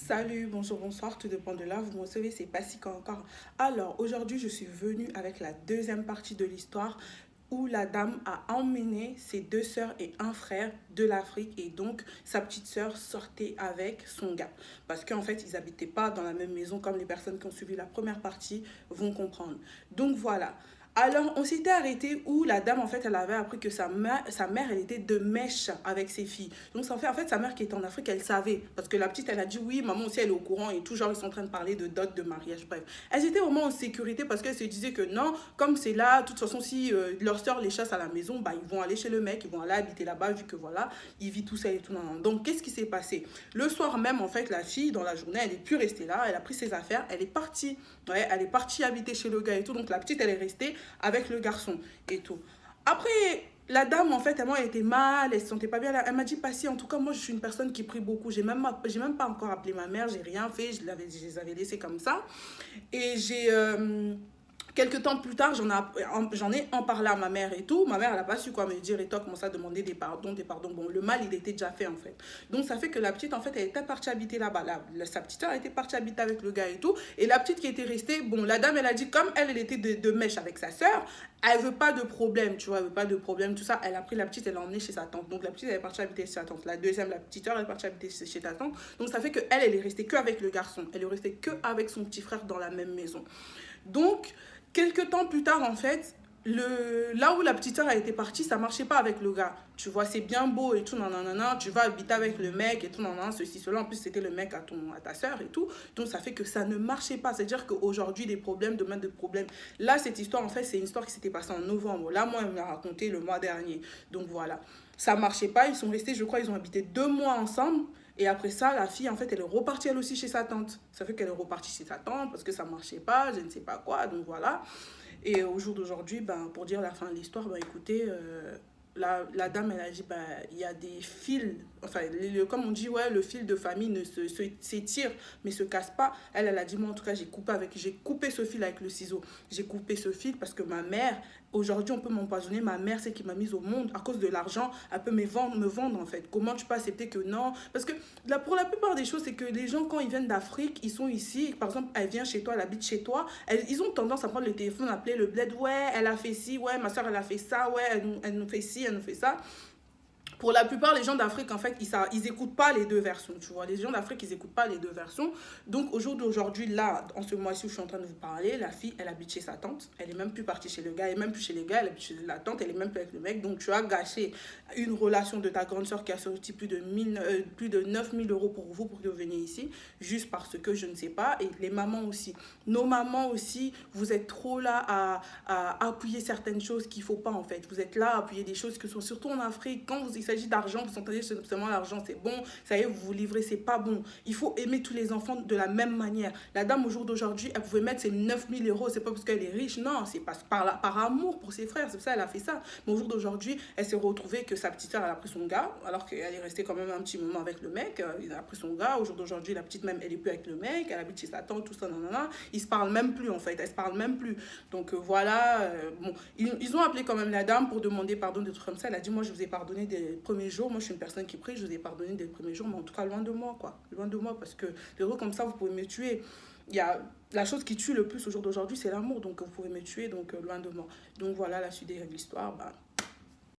Salut, bonjour, bonsoir, tout dépend de là, vous me recevez, c'est pas si encore. Alors, aujourd'hui, je suis venue avec la deuxième partie de l'histoire où la dame a emmené ses deux sœurs et un frère de l'Afrique et donc sa petite sœur sortait avec son gars. Parce qu'en fait, ils n'habitaient pas dans la même maison comme les personnes qui ont suivi la première partie vont comprendre. Donc voilà. Alors, on s'était arrêté où la dame, en fait, elle avait appris que sa mère, elle était de mèche avec ses filles. Donc, ça en fait, sa mère qui était en Afrique, elle savait. Parce que la petite, elle a dit oui, maman aussi, elle est au courant et tout. Genre, ils sont en train de parler de dot, de mariage, bref. Elles étaient vraiment en sécurité parce qu'elles se disaient que non, comme c'est là, de toute façon, si leur soeur les chasse à la maison, bah, ils vont aller chez le mec, ils vont aller habiter là-bas, vu que voilà, il vit tout seul et tout. Non, non. Donc, qu'est-ce qui s'est passé? Le soir même, en fait, la fille, dans la journée, elle n'est plus restée là. Elle a pris ses affaires, elle est partie. Ouais, elle est partie habiter chez le gars et tout. Donc, la petite, elle est restée avec le garçon et tout. Après, la dame, en fait, elle était mal, elle se sentait pas bien. Elle m'a dit, Passy, en tout cas, moi, je suis une personne qui prie beaucoup. J'ai même pas encore appelé ma mère, j'ai rien fait, je les avais laissés comme ça. Et quelques temps plus tard, j'en ai en parlé à ma mère et tout. Ma mère, elle n'a pas su quoi me dire et toi, commencé à demander des pardons, des pardons. Bon, le mal, il était déjà fait en fait. Donc, ça fait que la petite, en fait, elle était partie habiter là-bas. Sa petite soeur était partie habiter avec le gars et tout. Et la petite qui était restée, bon, la dame, elle a dit, comme elle était de mèche avec sa soeur, elle veut pas de problème, tu vois, elle veut pas de problème, tout ça. Elle a pris la petite, elle l'a emmenée chez sa tante. Donc, la petite, elle est partie habiter chez sa tante. La deuxième, la petite soeur, elle est partie habiter chez ta tante. Donc, ça fait que elle est restée que avec le garçon. Elle est restée que avec son petit frère dans la même maison. Donc, quelques temps plus tard, en fait, là où la petite soeur a été partie, ça marchait pas avec le gars. Tu vois, c'est bien beau et tout, nanana, tu vas habiter avec le mec et tout, nanana, ceci, cela. En plus, c'était le mec à ta soeur et tout. Donc, ça fait que ça ne marchait pas. C'est-à-dire qu'aujourd'hui, des problèmes, demain, des problèmes. Là, cette histoire, en fait, c'est une histoire qui s'était passée en novembre. Là, moi, elle me l'a raconté le mois dernier. Donc, voilà. Ça marchait pas. Ils sont restés, je crois, ils ont habité 2 mois ensemble. Et après ça, la fille, en fait, elle est repartie elle aussi chez sa tante. Ça fait qu'elle est repartie chez sa tante parce que ça marchait pas, je ne sais pas quoi. Donc voilà. Et au jour d'aujourd'hui, ben, pour dire la fin de l'histoire, ben, écoutez, la dame, elle a dit, ben, il y a des fils, enfin, comme on dit, ouais, le fil de famille ne s'étire, mais se casse pas. Elle a dit, moi, en tout cas, j'ai coupé ce fil avec le ciseau. J'ai coupé ce fil parce que ma mère, aujourd'hui, on peut m'empoisonner. Ma mère, c'est qui m'a mise au monde à cause de l'argent. Elle peut me vendre, en fait. Comment tu peux accepter que non? Parce que là, pour la plupart des choses, c'est que les gens, quand ils viennent d'Afrique, ils sont ici. Par exemple, elle vient chez toi, elle habite chez toi. Ils ont tendance à prendre le téléphone, appeler le bled. Ouais, elle a fait ci. Ouais, ma soeur, elle a fait ça. Ouais, elle nous fait ci, elle nous fait ça. Pour la plupart, les gens d'Afrique, en fait, ils écoutent pas les deux versions, tu vois. Les gens d'Afrique, ils écoutent pas les deux versions. Donc, au jour d'aujourd'hui, là, en ce mois-ci où je suis en train de vous parler, la fille, elle habite chez sa tante. Elle est même plus partie chez le gars, elle est même plus chez les gars, elle habite chez la tante, elle est même plus avec le mec. Donc, tu as gâché une relation de ta grande soeur qui a sorti plus de 9 000 € pour vous, pour que vous veniez ici, juste parce que je ne sais pas. Et les mamans aussi. Nos mamans aussi, vous êtes trop là à appuyer certaines choses qu'il faut pas, en fait. Vous êtes là à appuyer des choses qui sont surtout en Afrique. Quand il s'agit d'argent, vous entendez seulement l'argent, c'est bon, ça y est, vous vous livrez, c'est pas bon. Il faut aimer tous les enfants de la même manière. La dame, au jour d'aujourd'hui, elle pouvait mettre ses 9 000 €, c'est pas parce qu'elle est riche, non, c'est par amour pour ses frères, c'est pour ça qu'elle a fait ça. Mais au jour d'aujourd'hui, elle s'est retrouvée que sa petite soeur, elle a pris son gars, alors qu'elle est restée quand même un petit moment avec le mec, il a pris son gars. Au jour d'aujourd'hui, la petite même, elle est plus avec le mec, elle habite chez sa tante, tout ça, nanana. Ils se parlent même plus, en fait, elles se parlent même plus. Donc voilà, bon, ils ont appelé quand même la dame pour demander pardon, des trucs comme ça. Elle a dit, moi, je vous ai pardonné des premiers jours, moi, je suis une personne qui prie, je vous ai pardonné dès le premier jour, mais en tout cas, loin de moi, quoi. Loin de moi, parce que des trucs comme ça, vous pouvez me tuer. Il y a la chose qui tue le plus au jour d'aujourd'hui, c'est l'amour, donc vous pouvez me tuer, donc loin de moi. Donc voilà la suite de l'histoire. Bah,